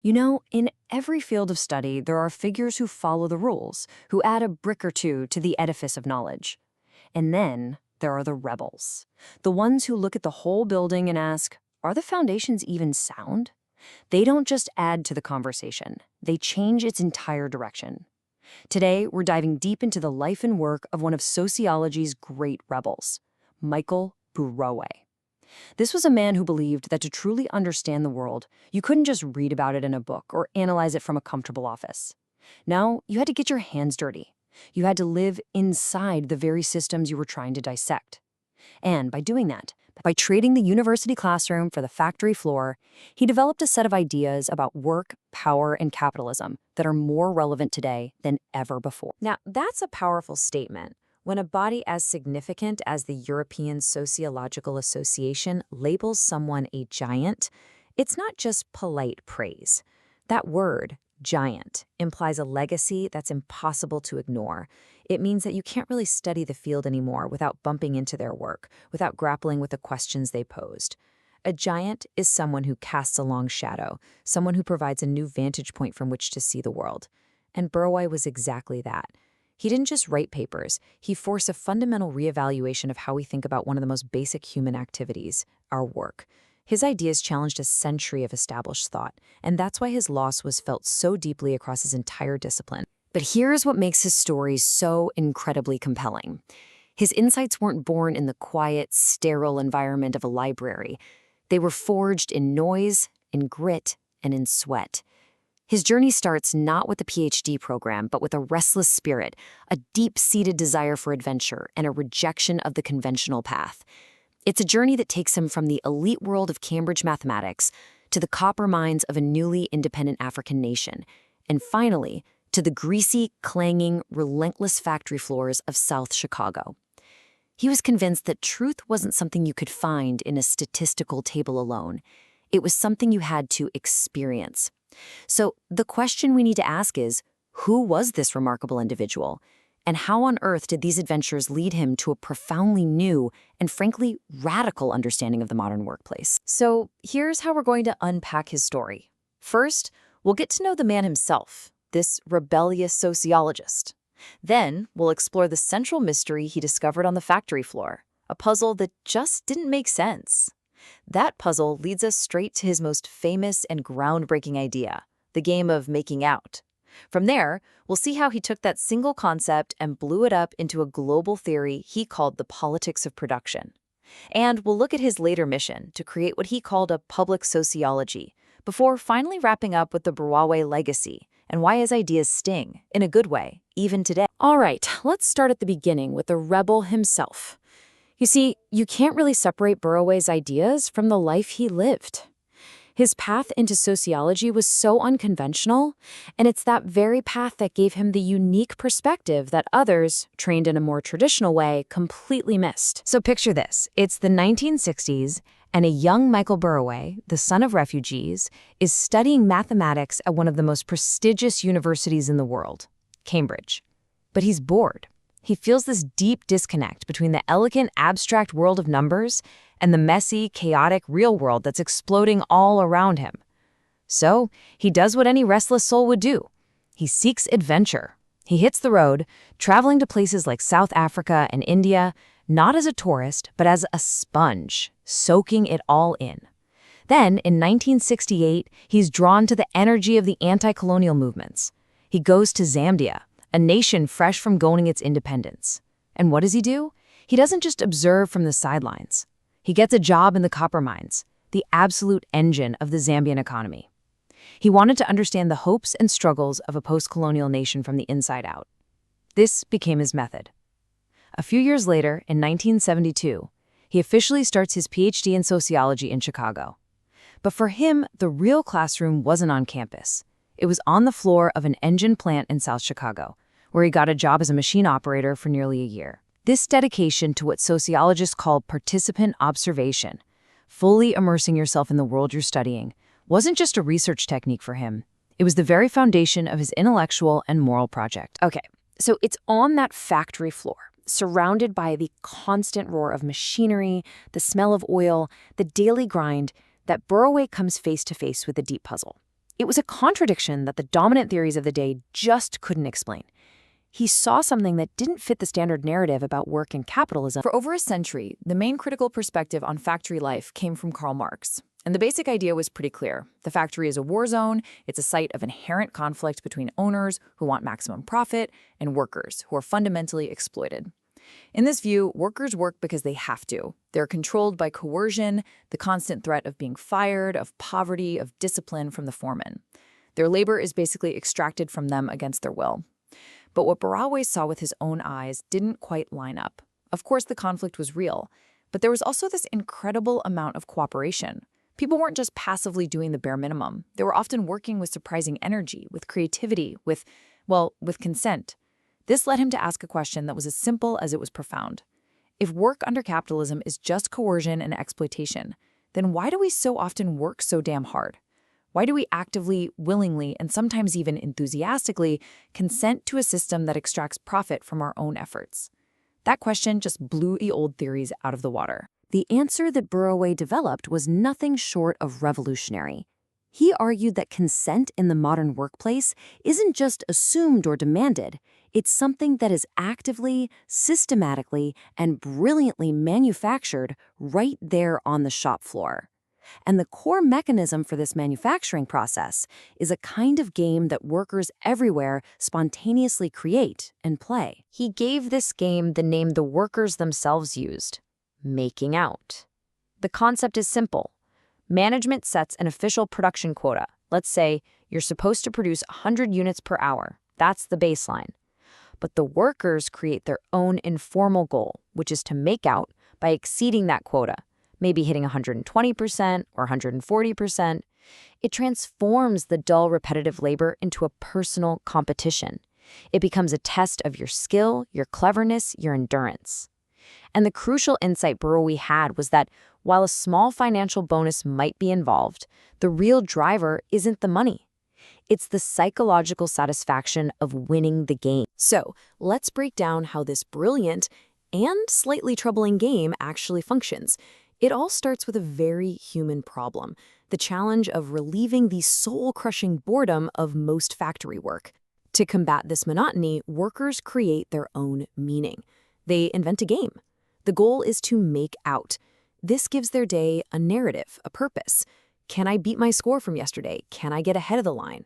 You know, in every field of study, there are figures who follow the rules, who add a brick or two to the edifice of knowledge. And then there are the rebels, the ones who look at the whole building and ask, are the foundations even sound? They don't just add to the conversation, they change its entire direction. Today, we're diving deep into the life and work of one of sociology's great rebels, Michael Burawoy. This was a man who believed that to truly understand the world, you couldn't just read about it in a book or analyze it from a comfortable office. No, you had to get your hands dirty. You had to live inside the very systems you were trying to dissect. And by doing that, by trading the university classroom for the factory floor, he developed a set of ideas about work, power, and capitalism that are more relevant today than ever before. Now, that's a powerful statement. When a body as significant as the European Sociological Association labels someone a giant, it's not just polite praise. That word, giant, implies a legacy that's impossible to ignore. It means that you can't really study the field anymore without bumping into their work, without grappling with the questions they posed. A giant is someone who casts a long shadow, someone who provides a new vantage point from which to see the world. And Burawoy was exactly that. He didn't just write papers, he forced a fundamental reevaluation of how we think about one of the most basic human activities, our work. His ideas challenged a century of established thought, and that's why his loss was felt so deeply across his entire discipline. But here's what makes his story so incredibly compelling. His insights weren't born in the quiet, sterile environment of a library. They were forged in noise, in grit, and in sweat. His journey starts not with a PhD program, but with a restless spirit, a deep-seated desire for adventure, and a rejection of the conventional path. It's a journey that takes him from the elite world of Cambridge mathematics to the copper mines of a newly independent African nation, and finally, to the greasy, clanging, relentless factory floors of South Chicago. He was convinced that truth wasn't something you could find in a statistical table alone. It was something you had to experience. So the question we need to ask is, who was this remarkable individual? And how on earth did these adventures lead him to a profoundly new and frankly radical understanding of the modern workplace? So here's how we're going to unpack his story. First, we'll get to know the man himself, this rebellious sociologist. Then we'll explore the central mystery he discovered on the factory floor, a puzzle that just didn't make sense. That puzzle leads us straight to his most famous and groundbreaking idea, the game of making out. From there, we'll see how he took that single concept and blew it up into a global theory he called the politics of production. And we'll look at his later mission to create what he called a public sociology, before finally wrapping up with the Burawoy legacy and why his ideas sting, in a good way, even today. All right, let's start at the beginning with the rebel himself. You see, you can't really separate Burawoy's ideas from the life he lived. His path into sociology was so unconventional, and it's that very path that gave him the unique perspective that others, trained in a more traditional way, completely missed. So picture this. It's the 1960s, and a young Michael Burawoy, the son of refugees, is studying mathematics at one of the most prestigious universities in the world, Cambridge. But he's bored. He feels this deep disconnect between the elegant, abstract world of numbers and the messy, chaotic real world that's exploding all around him. So he does what any restless soul would do. He seeks adventure. He hits the road, traveling to places like South Africa and India, not as a tourist, but as a sponge, soaking it all in. Then, in 1968, he's drawn to the energy of the anti-colonial movements. He goes to Zambia, a nation fresh from gaining its independence. And what does he do? He doesn't just observe from the sidelines. He gets a job in the copper mines, the absolute engine of the Zambian economy. He wanted to understand the hopes and struggles of a post-colonial nation from the inside out. This became his method. A few years later, in 1972, he officially starts his PhD in sociology in Chicago. But for him, the real classroom wasn't on campus. It was on the floor of an engine plant in South Chicago, where he got a job as a machine operator for nearly a year. This dedication to what sociologists call participant observation, fully immersing yourself in the world you're studying, wasn't just a research technique for him. It was the very foundation of his intellectual and moral project. Okay, so it's on that factory floor, surrounded by the constant roar of machinery, the smell of oil, the daily grind, that Burawoy comes face to face with a deep puzzle. It was a contradiction that the dominant theories of the day just couldn't explain. He saw something that didn't fit the standard narrative about work and capitalism. For over a century, the main critical perspective on factory life came from Karl Marx. And the basic idea was pretty clear. The factory is a war zone. It's a site of inherent conflict between owners who want maximum profit and workers who are fundamentally exploited. In this view, workers work because they have to. They're controlled by coercion, the constant threat of being fired, of poverty, of discipline from the foreman. Their labor is basically extracted from them against their will. But what Burawoy saw with his own eyes didn't quite line up. Of course, the conflict was real, but there was also this incredible amount of cooperation. People weren't just passively doing the bare minimum. They were often working with surprising energy, with creativity, with consent. This led him to ask a question that was as simple as it was profound. If work under capitalism is just coercion and exploitation, then why do we so often work so damn hard? Why do we actively, willingly, and sometimes even enthusiastically consent to a system that extracts profit from our own efforts? That question just blew the old theories out of the water. The answer that Burawoy developed was nothing short of revolutionary. He argued that consent in the modern workplace isn't just assumed or demanded. It's something that is actively, systematically, and brilliantly manufactured right there on the shop floor. And the core mechanism for this manufacturing process is a kind of game that workers everywhere spontaneously create and play. He gave this game the name the workers themselves used: making out. The concept is simple. Management sets an official production quota. Let's say you're supposed to produce 100 units per hour. That's the baseline. But the workers create their own informal goal, which is to make out by exceeding that quota, maybe hitting 120% or 140%. It transforms the dull, repetitive labor into a personal competition. It becomes a test of your skill, your cleverness, your endurance. And the crucial insight Burawoy had was that while a small financial bonus might be involved, the real driver isn't the money. It's the psychological satisfaction of winning the game. So, let's break down how this brilliant and slightly troubling game actually functions. It all starts with a very human problem, the challenge of relieving the soul-crushing boredom of most factory work. To combat this monotony, workers create their own meaning. They invent a game. The goal is to make out. This gives their day a narrative, a purpose. Can I beat my score from yesterday? Can I get ahead of the line?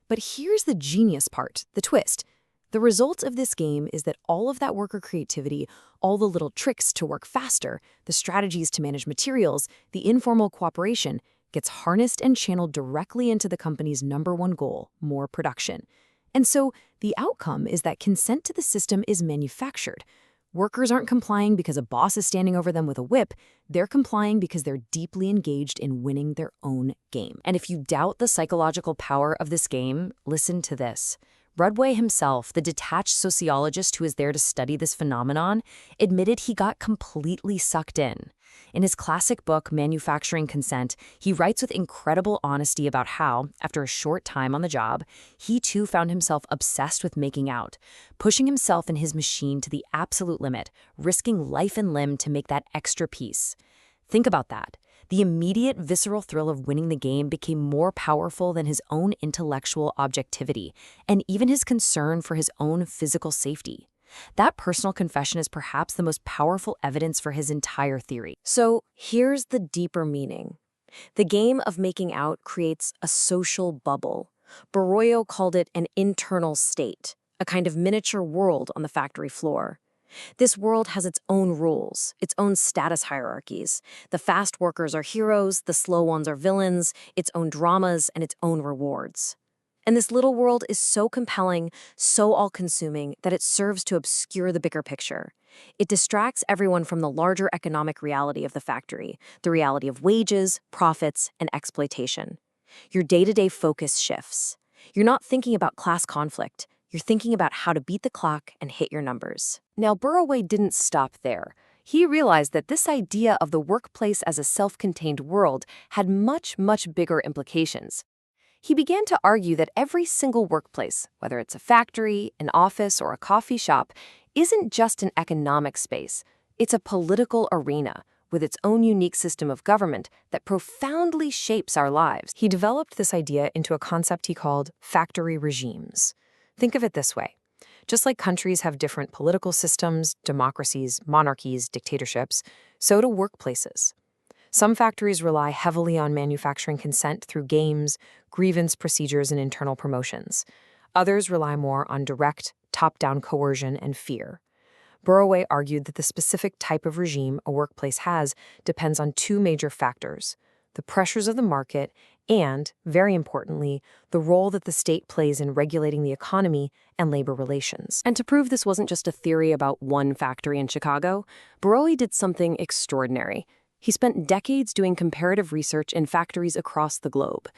But here's the genius part, the twist. The result of this game is that all of that worker creativity, all the little tricks to work faster, the strategies to manage materials, the informal cooperation, gets harnessed and channeled directly into the company's #1 goal, more production. And so the outcome is that consent to the system is manufactured. Workers aren't complying because a boss is standing over them with a whip. They're complying because they're deeply engaged in winning their own game. And if you doubt the psychological power of this game, listen to this. Burawoy himself, the detached sociologist who is there to study this phenomenon, admitted he got completely sucked in. In his classic book, Manufacturing Consent, he writes with incredible honesty about how, after a short time on the job, he too found himself obsessed with making out, pushing himself and his machine to the absolute limit, risking life and limb to make that extra piece. Think about that. The immediate visceral thrill of winning the game became more powerful than his own intellectual objectivity and even his concern for his own physical safety. That personal confession is perhaps the most powerful evidence for his entire theory. So here's the deeper meaning. The game of making out creates a social bubble. Burawoy called it an internal state, a kind of miniature world on the factory floor. This world has its own rules, its own status hierarchies. The fast workers are heroes, the slow ones are villains, its own dramas, and its own rewards. And this little world is so compelling, so all-consuming, that it serves to obscure the bigger picture. It distracts everyone from the larger economic reality of the factory, the reality of wages, profits, and exploitation. Your day-to-day focus shifts. You're not thinking about class conflict. You're thinking about how to beat the clock and hit your numbers. Now, Burawoy didn't stop there. He realized that this idea of the workplace as a self-contained world had much, much bigger implications. He began to argue that every single workplace, whether it's a factory, an office, or a coffee shop, isn't just an economic space. It's a political arena with its own unique system of government that profoundly shapes our lives. He developed this idea into a concept he called factory regimes. Think of it this way. Just like countries have different political systems, democracies, monarchies, dictatorships, so do workplaces. Some factories rely heavily on manufacturing consent through games, grievance procedures, and internal promotions. Others rely more on direct, top-down coercion and fear. Burawoy argued that the specific type of regime a workplace has depends on two major factors: the pressures of the market and, very importantly, the role that the state plays in regulating the economy and labor relations. And to prove this wasn't just a theory about one factory in Chicago, Burawoy did something extraordinary. He spent decades doing comparative research in factories across the globe.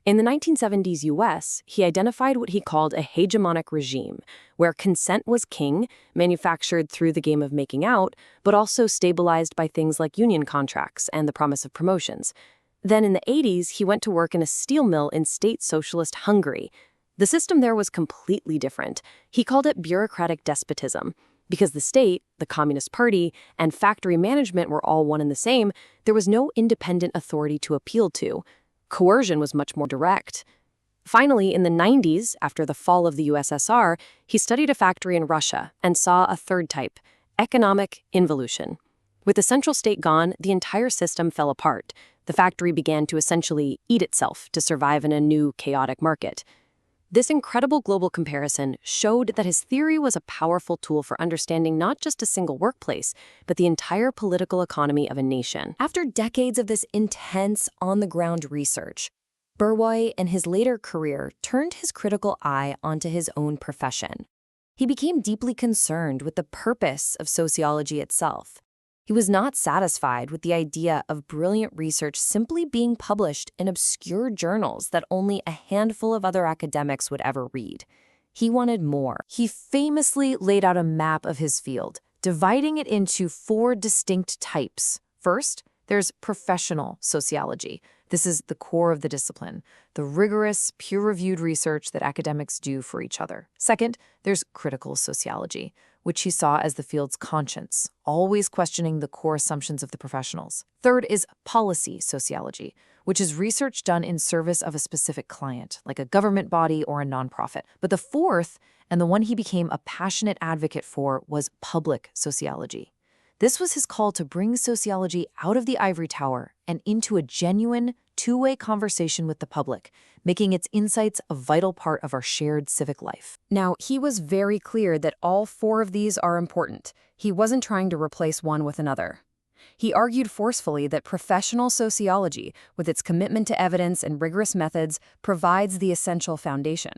In the 1970s US, he identified what he called a hegemonic regime, where consent was king, manufactured through the game of making out, but also stabilized by things like union contracts and the promise of promotions. Then in the 80s, he went to work in a steel mill in state socialist Hungary. The system there was completely different. He called it bureaucratic despotism. Because the state, the Communist Party, and factory management were all one and the same, there was no independent authority to appeal to. Coercion was much more direct. Finally, in the 90s, after the fall of the USSR, he studied a factory in Russia and saw a third type: economic involution. With the central state gone, the entire system fell apart. The factory began to essentially eat itself to survive in a new, chaotic market. This incredible global comparison showed that his theory was a powerful tool for understanding not just a single workplace, but the entire political economy of a nation. After decades of this intense, on-the-ground research, Burawoy, in his later career, turned his critical eye onto his own profession. He became deeply concerned with the purpose of sociology itself. He was not satisfied with the idea of brilliant research simply being published in obscure journals that only a handful of other academics would ever read. He wanted more. He famously laid out a map of his field, dividing it into 4 distinct types. First, there's professional sociology. This is the core of the discipline, the rigorous, peer-reviewed research that academics do for each other. Second, there's critical sociology, which he saw as the field's conscience, always questioning the core assumptions of the professionals. Third is policy sociology, which is research done in service of a specific client, like a government body or a nonprofit. But the fourth, and the one he became a passionate advocate for, was public sociology. This was his call to bring sociology out of the ivory tower and into a genuine, two-way conversation with the public, making its insights a vital part of our shared civic life. Now, he was very clear that all 4 of these are important. He wasn't trying to replace one with another. He argued forcefully that professional sociology, with its commitment to evidence and rigorous methods, provides the essential foundation.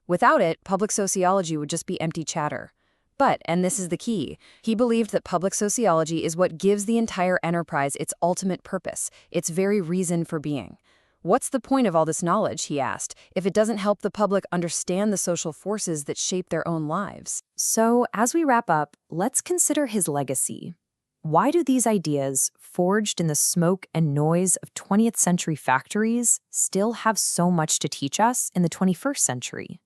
Without it, public sociology would just be empty chatter. But, and this is the key, he believed that public sociology is what gives the entire enterprise its ultimate purpose, its very reason for being. What's the point of all this knowledge, he asked, if it doesn't help the public understand the social forces that shape their own lives? So, as we wrap up, let's consider his legacy. Why do these ideas, forged in the smoke and noise of 20th century factories, still have so much to teach us in the 21st century?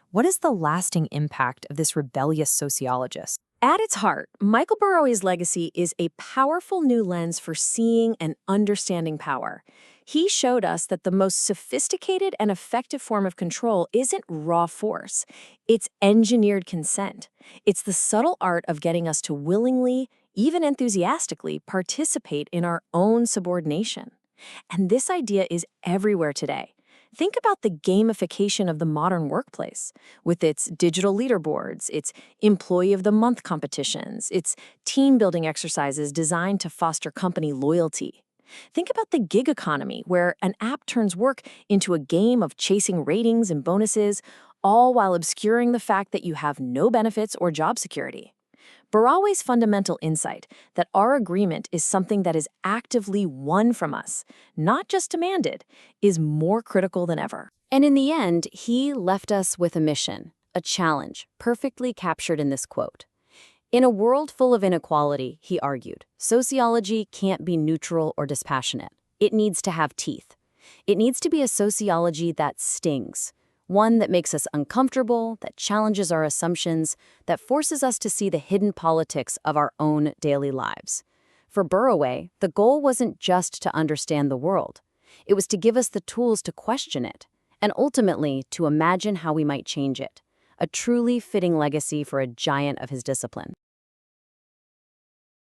What is the lasting impact of this rebellious sociologist? At its heart, Michael Burawoy's legacy is a powerful new lens for seeing and understanding power. He showed us that the most sophisticated and effective form of control isn't raw force. It's engineered consent. It's the subtle art of getting us to willingly, even enthusiastically, participate in our own subordination. And this idea is everywhere today. Think about the gamification of the modern workplace, with its digital leaderboards, its employee of the month competitions, its team-building exercises designed to foster company loyalty. Think about the gig economy, where an app turns work into a game of chasing ratings and bonuses, all while obscuring the fact that you have no benefits or job security. Burawoy's fundamental insight that our agreement is something that is actively won from us, not just demanded, is more critical than ever. And in the end, he left us with a mission, a challenge, perfectly captured in this quote. In a world full of inequality, he argued, sociology can't be neutral or dispassionate. It needs to have teeth. It needs to be a sociology that stings. One that makes us uncomfortable, that challenges our assumptions, that forces us to see the hidden politics of our own daily lives. For Burawoy, the goal wasn't just to understand the world. It was to give us the tools to question it, and ultimately to imagine how we might change it. A truly fitting legacy for a giant of his discipline.